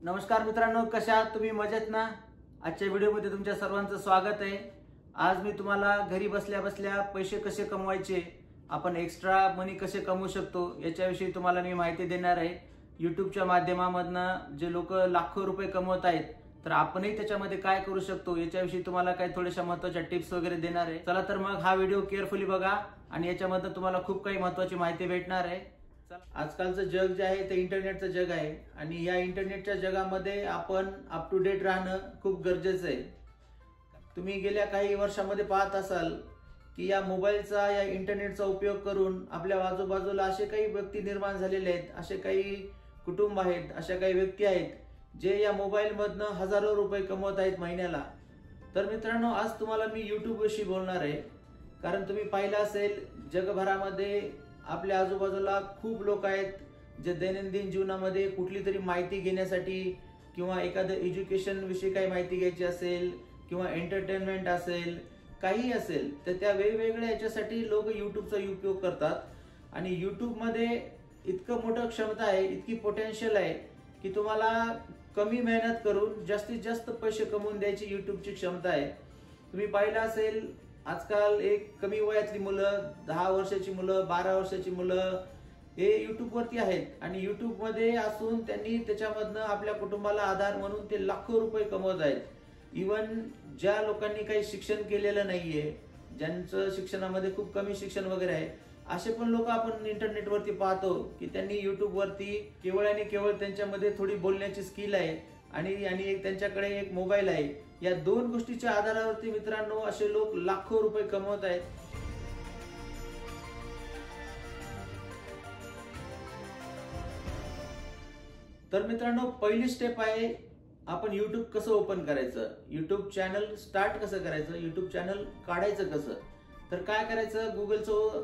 नमस्कार मित्रांनो, कशा आहात तुम्ही? मजेत ना? आजच्या व्हिडिओमध्ये तुमच्या सर्वांचं स्वागत आहे। आज मी तुम्हाला घरी बसल्या बसल्या पैसे कसे कमवायचे, आपण एक्स्ट्रा मनी कसे कमवू शकतो याच्याविषयी तुम्हाला मी माहिती देणार आहे। YouTubeच्या माध्यमामधनं जे लोक लाखो रुपये कमवत आहेत, तर आपणही त्याच्यामध्ये काय करू शकतो याच्याविषयी तुम्हाला काही थोड्याशा महत्त्वाच्या टिप्स वगैरे देणार आहे। चला तर मग हा व्हिडिओ केअरफुली बघा आणि याच्यामधनं तुम्हाला खूप काही महत्त्वाची माहिती भेटणार आहे। आजकालचं जग जे आहे ते इंटरनेटचं जग आहे आणि या इंटरनेटच्या जगामध्ये आपण अप टू डेट राहणं खूप गरजेचं आहे। तुम्ही गेल्या काही वर्षांमध्ये पाहत असाल की या मोबाईलचा, या इंटरनेटचा उपयोग करून आपल्या आजूबाजूला असे काही व्यक्ती निर्माण झालेले आहेत, असे काही कुटुंब आहेत, अशा काही व्यक्ती आहेत जे या मोबाईलमधनं हजारो रुपये कमवत आहेत महिन्याला। तर मित्रांनो, आज तुम्हाला मी YouTube विषयी बोलणार आहे, कारण तुम्ही पाहिलं असेल जगभरामध्ये आपल्या आजूबाजूला खूप लोक आहेत जे दैनंदिन जीवनामध्ये कुठली तरी माहिती घेण्यासाठी किंवा एखादं एज्युकेशन विषयी काही माहिती घ्यायची असेल किंवा एंटरटेनमेंट असेल, काही असेल, तर त्या वेगवेगळ्या याच्यासाठी लोक YouTubeचा उपयोग करतात। आणि YouTubeमध्ये इतकं मोठं क्षमता आहे, इतकी पोटेन्शियल आहे की तुम्हाला कमी मेहनत करून जास्तीत जास्त पैसे कमवून द्यायची YouTubeची क्षमता आहे। तुम्ही पाहिलं असेल आजकाल एक कमी वयातली मुलं, 10 वर्षाची मुलं, 12 वर्षाची मुलं हे YouTubeवरती आहेत आणि YouTubeमध्ये असून त्यांनी त्याच्यामधनं आपल्या कुटुंबाला आधार म्हणून ते लाखो रुपये कमवत आहेत। इवन ज्या लोकांनी काही शिक्षण केलेलं नाहीये, ज्यांचं शिक्षणामध्ये खूप कमी शिक्षण वगैरे आहे, असे पण लोक आपण इंटरनेटवरती पाहतो की त्यांनी YouTubeवरती केवळ आणि केवळ त्यांच्यामध्ये थोडी बोलण्याची स्किल आहे आणि त्यांच्याकडे एक मोबाईल आहे, या दोन गोष्टीच्या आधारावरती मित्रांनो असे लोक लाखो रुपये कमवत आहेत। तर मित्रांनो, पहिली स्टेप आहे आपण YouTube कसं ओपन करायचं, YouTube चॅनल स्टार्ट कसं करायचं, YouTube चॅनल काढायचं कसं। तर काय करायचं, गुगलचं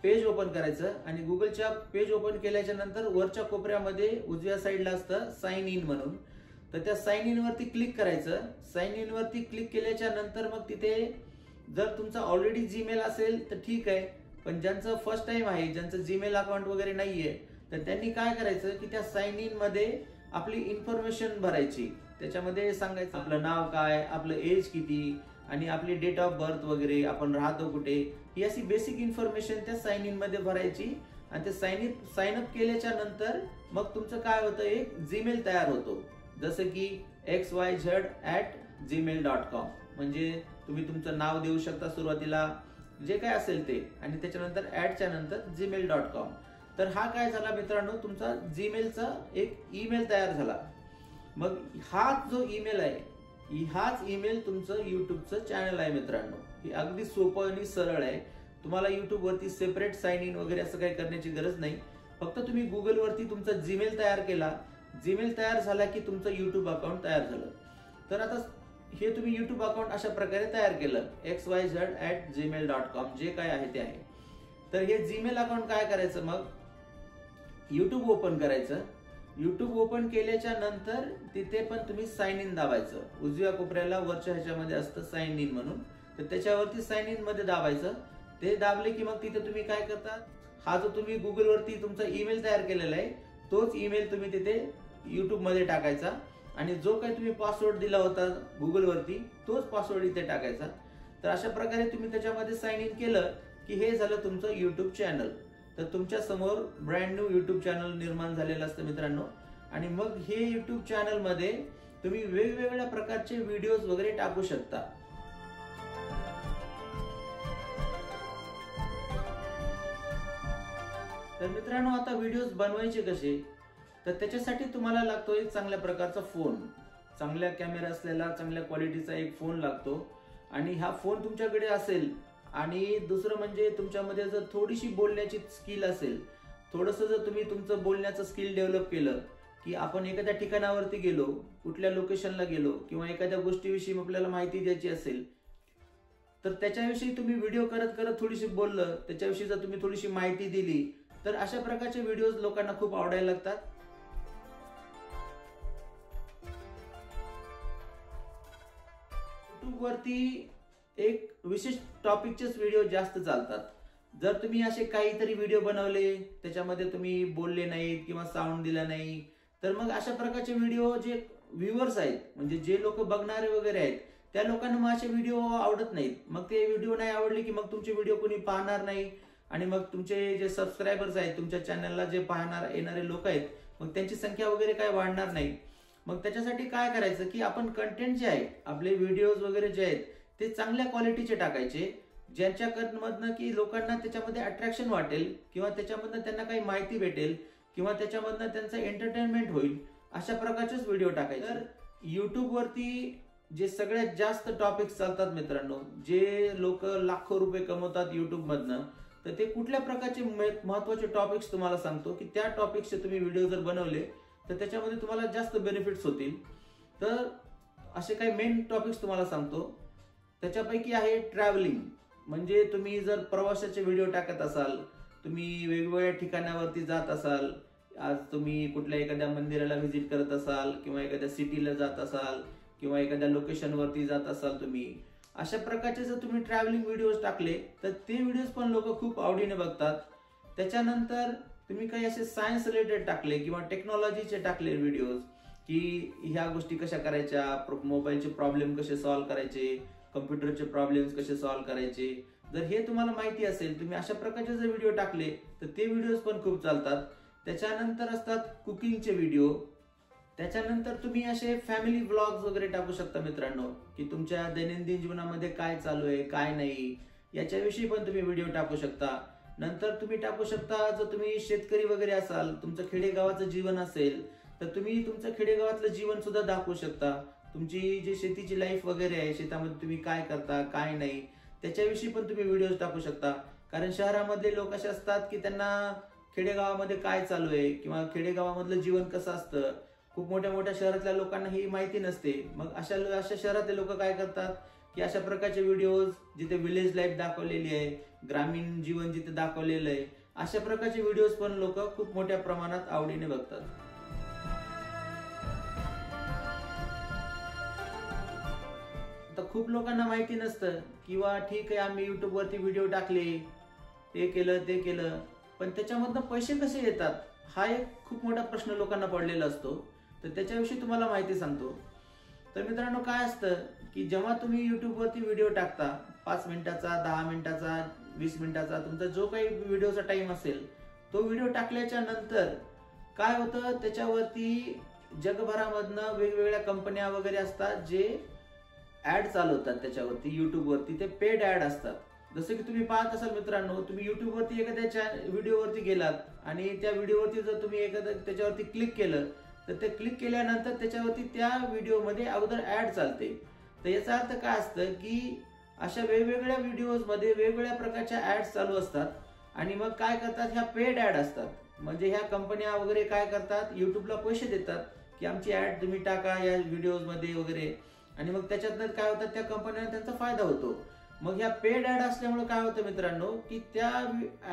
पेज ओपन करायचं आणि गुगलच्या पेज ओपन केल्याच्या नंतर वरच्या कोपऱ्यामध्ये उजव्या साईडला असतं साइन इन म्हणून, तर त्या साइन इन वरती क्लिक करायचं। साइन इन वरती क्लिक केल्याच्या नंतर मग तिथे जर तुमचा ऑलरेडी जीमेल असेल तर ठीक आहे, पण ज्यांचं फर्स्ट टाइम आहे, ज्यांचं जीमेल अकाउंट वगैरे नाहीये, तर त्यांनी काय करायचं की त्या साइन इन मध्ये आपली इन्फॉर्मेशन भरायची। त्याच्यामध्ये सांगायचं आपलं नाव काय, आपलं एज किती आणि आपली डेट ऑफ बर्थ वगैरे, आपण राहतो कुठे, ही अशी बेसिक इन्फॉर्मेशन त्या साइन इन मध्ये भरायची। आणि ते साइन अप केल्याच्या नंतर मग तुमचं काय होतं, एक जीमेल तयार होतो, जसं की xyz@gmail.com, म्हणजे तुम्ही तुमचं नाव देऊ शकता सुरुवातीला, जे काय असेल ते, आणि त्याच्यानंतर @च्या नंतर gmail.com। तर हा काय झाला मित्रांनो, तुमचा जीमेलचा एक ईमेल तयार झाला। मग हाच जो ईमेल आहे, हाच ईमेल तुमचं YouTubeचं चॅनल आहे मित्रांनो। हे अगदी सोपं आणि सरळ आहे। तुम्हाला YouTube वरती सेपरेट साइन इन वगैरे असं काही करण्याची गरज नाही। फक्त तुम्ही गुगल वरती तुमचा जीमेल तयार केला, जीमेल तयार झाला की तुमचं YouTube अकाउंट तयार झालं। तर आता हे तुम्ही YouTube अकाउंट अशा प्रकारे तयार केलं, xyz@gmail.com, जे काय आहे ते आहे। तर हे जीमेल अकाउंट काय करायचं, मग YouTube ओपन करायचं। YouTube ओपन केल्याच्या नंतर तिथे पण तुम्ही साइन इन दाबायचं। उजव्या कोपऱ्याला वरच्या ह्याच्यामध्ये असतं साइन इन म्हणून, तर त्याच्यावरती साइन इन मध्ये दाबायचं। ते दाबले की मग तिथे तुम्ही काय करता, हा जो तुम्ही गुगल वरती तुमचा ईमेल तयार केलेला आहे, तोच ईमेल तुम्ही तिथे YouTube मध्ये टाकायचा आणि जो काही तुम्ही पासवर्ड दिला होता गुगल वरती, तोच पासवर्ड इथे टाकायचा। तर अशा प्रकारे तुम्ही त्याच्यामध्ये साइन इन केलं की हे झालं तुमचं YouTube चॅनल। तर तुमच्या समोर ब्रँड न्यू YouTube चॅनल निर्माण झालेलं असतं मित्रांनो। आणि मग हे YouTube चॅनल मध्ये तुम्ही वेगवेगळ्या प्रकारचे व्हिडिओज वगैरे टाकू शकता। तर मित्रांनो, आता व्हिडिओज बनवायचे कसे, तर त्याच्यासाठी तुम्हाला लागतो एक चांगल्या प्रकारचा फोन, चांगल्या कॅमेरा असलेला, चांगल्या क्वालिटीचा एक फोन लागतो। आणि हा फोन तुमच्याकडे असेल आणि दुसरं म्हणजे तुमच्यामध्ये जर थोडीशी बोलण्याची स्किल असेल, थोडंसं जर तुम्ही तुमचं बोलण्याचं स्किल डेव्हलप केलं की आपण एखाद्या ठिकाणावरती गेलो, कुठल्या लोकेशनला गेलो किंवा एखाद्या गोष्टीविषयी आपल्याला माहिती द्यायची असेल, तर त्याच्याविषयी तुम्ही व्हिडिओ करत करत थोडीशी बोललं, त्याच्याविषयी जर तुम्ही थोडीशी माहिती दिली, तर अशा प्रकारचे व्हिडिओज लोकांना खूप आवडायला लागतात। YouTube वरती एक विशेष टॉपिकचेच व्हिडिओ जास्त चालतात। जर तुम्ही असे काहीतरी व्हिडिओ बनवले, त्याच्यामध्ये तुम्ही बोलले नाहीत किंवा साऊंड दिला नाही, तर मग अशा प्रकारचे व्हिडिओ जे व्ह्युअर्स आहेत म्हणजे जे लोक बघणारे वगैरे आहेत त्या लोकांना मग असे व्हिडिओ आवडत नाहीत. मग ते व्हिडिओ नाही आवडले की मग तुमचे व्हिडिओ कोणी पाहणार नाही आणि मग तुमचे जे सबस्क्रायबर्स आहेत तुमच्या चॅनलला जे पाहणार येणारे लोक आहेत मग त्यांची संख्या वगैरे काय वाढणार नाही. मग त्याच्यासाठी काय करायचं की आपण कंटेंट जे आहे आपले व्हिडिओज वगैरे जे आहेत ते चांगल्या क्वालिटीचे टाकायचे, ज्यांच्यामधनं की लोकांना त्याच्यामध्ये अट्रॅक्शन वाटेल किंवा त्याच्यामधनं त्यांना काही माहिती भेटेल किंवा त्याच्यामधनं त्यांचं एंटरटेनमेंट होईल अशा प्रकारचेच व्हिडिओ टाकायचे. तर युट्यूबवरती जे सगळ्यात जास्त टॉपिक्स चालतात मित्रांनो, जे लोक लाखो रुपये कमवतात युट्यूबमधनं, तर ते कुठल्या प्रकारचे महत्वाचे टॉपिक्स तुम्हाला सांगतो की त्या टॉपिक्सचे तुम्ही व्हिडिओ जर बनवले तर त्याच्यामध्ये तुम्हाला जास्त बेनिफिट्स होतील. तर असे काही मेन टॉपिक्स तुम्हाला सांगतो. त्याच्यापैकी आहे ट्रॅव्हलिंग. म्हणजे तुम्ही जर प्रवासाचे व्हिडिओ टाकत असाल, तुम्ही वेगवेगळ्या ठिकाणावरती जात असाल, आज तुम्ही कुठल्या एखाद्या मंदिराला व्हिजिट करत असाल किंवा एखाद्या सिटीला जात असाल किंवा एखाद्या लोकेशनवरती जात असाल, तुम्ही अशा प्रकारचे जर तुम्ही ट्रॅव्हलिंग व्हिडिओज टाकले तर ते व्हिडिओज पण लोक खूप आवडीने बघतात. त्याच्यानंतर तुम्ही काही असे सायन्स रिलेटेड टाकले किंवा टेक्नॉलॉजीचे टाकले व्हिडिओज की ह्या गोष्टी कशा करायच्या, मोबाईलचे प्रॉब्लेम कसे सॉल्व्ह करायचे, कम्प्युटरचे प्रॉब्लेम्स कसे सॉल्व्ह करायचे, जर हे तुम्हाला माहिती असेल तुम्ही अशा प्रकारचे जर व्हिडिओ टाकले तर ते व्हिडिओज पण खूप चालतात. त्याच्यानंतर असतात कुकिंगचे व्हिडिओ. त्याच्यानंतर तुम्ही असे फॅमिली व्लॉग्स वगैरे टाकू शकता मित्रांनो की तुमच्या दैनंदिन जीवनामध्ये काय चालू आहे काय नाही याच्याविषयी पण तुम्ही व्हिडिओ टाकू शकता. नंतर तुम्ही टाकू शकता, जर तुम्ही शेतकरी वगैरे असाल, तुमचं खेडेगावाचं जीवन असेल तर तुम्ही तुमचं खेडेगावातलं जीवन सुद्धा दाखवू शकता. तुमची जी शेतीची लाईफ वगैरे आहे, शेतामध्ये तुम्ही काय करता काय नाही त्याच्याविषयी पण तुम्ही व्हिडिओज टाकू शकता. कारण शहरामधले लोक असे असतात की त्यांना खेडेगावामध्ये काय चालू आहे किंवा खेडेगावामधलं जीवन कसं असतं, खूप मोठ्या मोठ्या शहरातल्या लोकांना ही माहिती नसते. मग अशा शहरातले लोक काय करतात की अशा प्रकारचे व्हिडिओज जिथे विलेज लाईफ दाखवलेली आहे, ग्रामीण जीवन जिथे दाखवलेलं आहे, अशा प्रकारचे व्हिडिओज पण लोक खूप मोठ्या प्रमाणात आवडीने बघतात. आता खूप लोकांना माहिती नसतं किंवा ठीक आहे आम्ही युट्यूबवरती व्हिडिओ टाकले, ते केलं पण त्याच्यामधनं पैसे कसे येतात हा एक खूप मोठा प्रश्न लोकांना पडलेला असतो. तर त्याच्याविषयी तुम्हाला माहिती सांगतो. तर मित्रांनो काय असतं की जेव्हा तुम्ही युट्यूबवरती व्हिडिओ टाकता 5 मिनिटाचा, 10 मिनिटाचा, 20 मिनिटाचा, तुमचा जो काही व्हिडिओचा टाइम असेल तो व्हिडिओ टाकल्याच्या नंतर काय होतं, त्याच्यावरती जगभरामधनं वेगवेगळ्या कंपन्या वगैरे असतात जे ऍड चालवतात त्याच्यावरती युट्यूबवरती. ते पेड ऍड असतात. जसं की तुम्ही पाहत असाल मित्रांनो, तुम्ही युट्यूबवरती एखाद्या व्हिडिओवरती गेलात आणि त्या व्हिडिओवरती जर तुम्ही एखाद्या त्याच्यावरती क्लिक केलं तर ते क्लिक केल्यानंतर त्याच्यावरती त्या व्हिडिओमध्ये अगोदर ऍड चालते. तर याचा अर्थ काय असतं की अशा वेगवेगळ्या व्हिडिओजमध्ये वेगवेगळ्या प्रकारच्या ऍड्स चालू असतात आणि मग काय करतात, ह्या पेड ऍड असतात. म्हणजे ह्या कंपन्या वगैरे काय करतात, युट्यूबला पैसे देतात की आमची ऍड तुम्ही टाका या व्हिडिओजमध्ये वगैरे, आणि मग त्याच्यातनं काय होतं, त्या कंपन्यांना त्यांचा फायदा होतो. मग ह्या पेड ऍड असल्यामुळे काय होतं मित्रांनो की त्या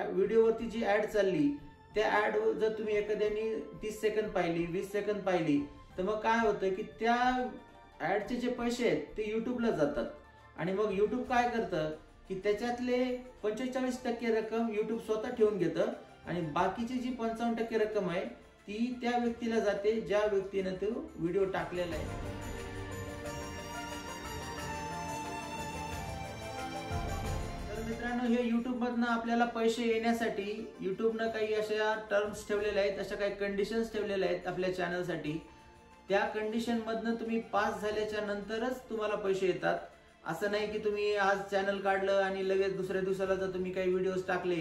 व्हिडिओवरती जी ऍड चालली त्या ऍड जर तुम्ही एखाद्याने 30 सेकंद पाहिली, 20 सेकंद पाहिली, तर मग काय होतं की त्या ऍडचे जे पैसे आहेत ते युट्यूबला जातात. आणि मग युट्यूब काय करतं की त्याच्यातले 45% रक्कम युट्यूब स्वतः ठेवून घेतं आणि बाकीची जी 55% रक्कम आहे ती त्या व्यक्तीला जाते ज्या व्यक्तीने तो व्हिडिओ टाकलेला आहे. मित्रांनो हे युट्यूब मधनं आपल्याला पैसे येण्यासाठी युट्यूबनं काही अशा टर्म्स ठेवलेल्या आहेत, अशा काही कंडिशन्स ठेवलेल्या आहेत आपल्या चॅनलसाठी. त्या कंडिशन मधनं तुम्ही पास झाल्याच्या नंतरच तुम्हाला पैसे येतात. असं नाही की तुम्ही आज चॅनल काढलं आणि लगेच दुसऱ्या दिवसाला जर तुम्ही काही व्हिडिओज टाकले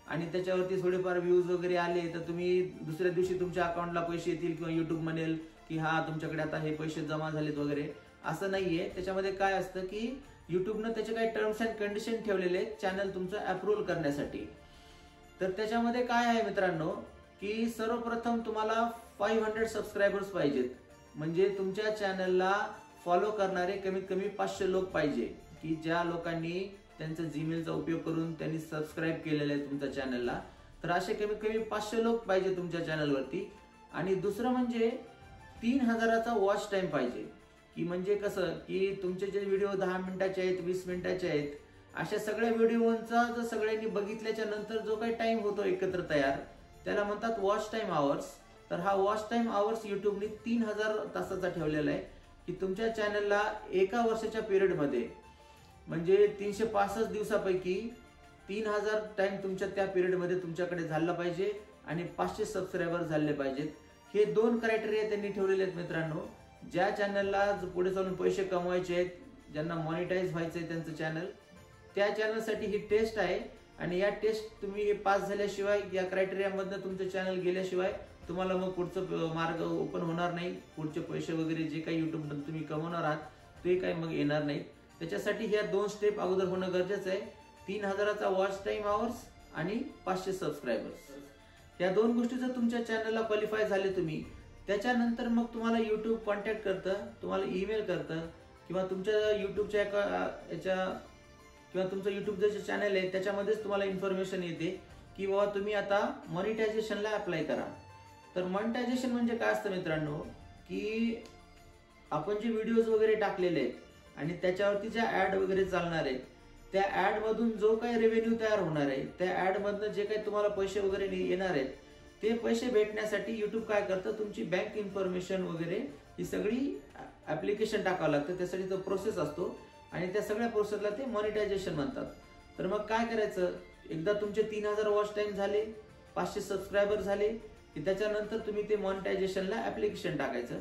आणि त्याच्यावरती थोडेफार व्ह्यूज वगैरे आले तर तुम्ही दुसऱ्या दिवशी तुमच्या अकाउंटला पैसे येतील किंवा युट्यूब म्हणेल की हा तुमच्याकडे आता हे पैसे जमा झालेत वगैरे. असं नाहीये. त्याच्यामध्ये काय असतं की युट्यूबनं त्याचे काही टर्म्स अँड कंडिशन ठेवलेले आहेत चॅनल तुमचं अप्रूव्ह करण्यासाठी. तर त्याच्यामध्ये काय आहे मित्रांनो की सर्वप्रथम तुम्हाला 500 सबस्क्रायबर्स पाहिजेत. म्हणजे तुमच्या चॅनलला फॉलो करणारे कमीत कमी 500 लोक पाहिजे की ज्या लोकांनी त्यांचा जीमेलचा उपयोग करून त्यांनी सबस्क्राईब केलेलं आहे तुमच्या चॅनलला. तर असे कमीत कमी 500 लोक पाहिजे तुमच्या चॅनलवरती. आणि दुसरं म्हणजे 3000चा वॉच टाइम पाहिजे. की म्हणजे कसं की तुमचे जे व्हिडिओ 10 मिनिटाचे आहेत, 20 मिनिटाचे आहेत, अशा सगळ्या व्हिडिओचा जर सगळ्यांनी बघितल्याच्या नंतर जो काही टाइम होतो एकत्र तयार त्याला म्हणतात वॉच टाइम आवर्स. तर हा वॉच टाइम आवर्स युट्यूबने 3000 तासाचा ठेवलेला आहे की तुमच्या चॅनलला एका वर्षाच्या पिरियडमध्ये म्हणजे 365 दिवसापैकी 3000 टाइम तुमच्या त्या पिरियडमध्ये तुमच्याकडे झाला पाहिजे आणि 500 सबस्क्रायबर झाले पाहिजेत. हे 2 क्रायटेरिया त्यांनी ठेवलेले आहेत मित्रांनो. ज्या चॅनलला पुढे चालून पैसे कमवायचे आहेत, ज्यांना मॉनिटाईज व्हायचं आहे त्यांचं चॅनल, त्या चॅनलसाठी ही टेस्ट आहे आणि या टेस्ट तुम्ही हे पास झाल्याशिवाय, या क्रायटेरियामधनं तुमचं चॅनल गेल्याशिवाय तुम्हाला मग पुढचं मार्ग ओपन होणार नाही. पुढचे पैसे वगैरे जे काही युट्यूबमधून तुम्ही कमवणार आहात ते काही मग येणार नाहीत. त्याच्यासाठी ह्या 2 स्टेप अगोदर होणं गरजेचं आहे. 3000चा वॉच टाइम आवर्स आणि 500 सबस्क्रायबर्स. या 2 गोष्टी जर तुमच्या चॅनलला क्वालिफाय झाले तुम्ही, त्याच्यानंतर मग तुम्हाला युट्यूब कॉन्टॅक्ट करतं, तुम्हाला ईमेल करतं किंवा तुमच्या युट्यूबच्या किंवा तुमचं युट्यूबचं जे चॅनल आहे त्याच्यामध्येच तुम्हाला इन्फॉर्मेशन येते की बाबा तुम्ही आता मॉनिटायझेशनला अप्लाय करा. तर मॉनिटायझेशन म्हणजे काय असतं मित्रांनो, की आपण जे व्हिडिओज वगैरे टाकलेले आहेत आणि त्याच्यावरती ज्या ऍड वगैरे चालणार आहेत, त्या ऍड मधून जो काही रेव्हेन्यू तयार होणार आहे, त्या ऍड मधनं जे काही तुम्हाला पैसे वगैरे येणार आहेत, ते पैसे भेटण्यासाठी युट्यूब काय करतं, तुमची बँक इन्फॉर्मेशन वगैरे ही सगळी ऍप्लिकेशन टाकावं लागतं. त्यासाठी तो प्रोसेस असतो आणि त्या सगळ्या प्रोसेसला ते मॉनिटायझेशन म्हणतात. तर मग काय करायचं, एकदा तुमचे 3000 वॉच टाइम झाले, 500 सबस्क्रायबर झाले की त्याच्यानंतर तुम्ही ते मॉनिटायझेशनला ऍप्लिकेशन टाकायचं.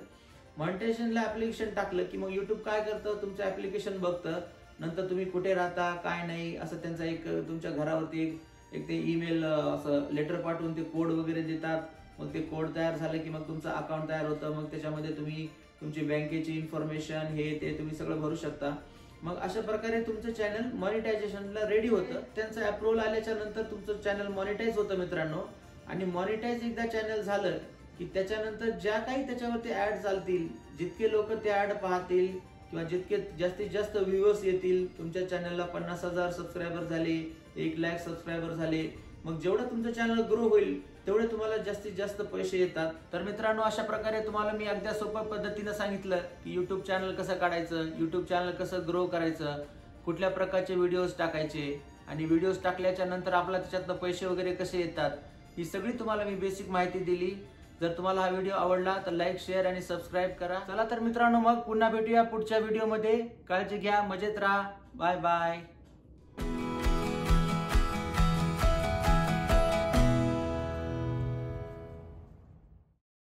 मॉनिटायझेशनला ऍप्लिकेशन टाकलं की मग युट्यूब काय करतं, तुमचं ऍप्लिकेशन बघतं. नंतर तुम्ही कुठे राहता काय नाही असं त्यांचा एक तुमच्या घरावरती एक ते ईमेल असं लेटर पाठवून ते कोड वगैरे देतात. मग ते कोड तयार झालं की मग तुमचं अकाउंट तयार होतं. मग त्याच्यामध्ये तुम्ही तुमची बँकेची इन्फॉर्मेशन हे ते तुम्ही सगळं भरू शकता. मग अशा प्रकारे तुमचं चॅनल मॉनिटायझेशनला रेडी होतं. त्यांचं अप्रूव्हल आल्याच्या नंतर तुमचं चॅनल मॉनिटाईज होतं मित्रांनो. आणि मॉनिटाईज एकदा चॅनल झालं की त्याच्यानंतर ज्या काही त्याच्यावरती ऍड चालतील, जितके लोक ते ऍड पाहतील किंवा जितके जास्तीत जास्त व्ह्यूअर्स येतील, तुमच्या चॅनलला 50,000 सबस्क्रायबर झाले, 1,00,000 सबस्क्रायबर झाले, मग जेवढं तुमचं चॅनल ग्रो होईल तेवढे तुम्हाला जास्तीत जास्त पैसे येतात. तर मित्रांनो, अशा प्रकारे तुम्हाला मी अगदी सोप्या पद्धतीने सांगितलं की युट्यूब चॅनल कसं काढायचं, युट्यूब चॅनल कसं ग्रो करायचं, कुठल्या प्रकारचे व्हिडिओज टाकायचे आणि व्हिडिओज टाकल्याच्या नंतर आपल्याला त्याच्यातनं पैसे वगैरे कसे येतात, ही सगळी तुम्हाला मी बेसिक माहिती दिली. जर तुम्हाला हा व्हिडिओ आवडला तर लाईक, शेअर आणि सबस्क्राईब करा. चला तर मित्रांनो, मग पुन्हा भेटूया पुढच्या व्हिडिओमध्ये. काळजी घ्या, मजेत राहा. Bye bye.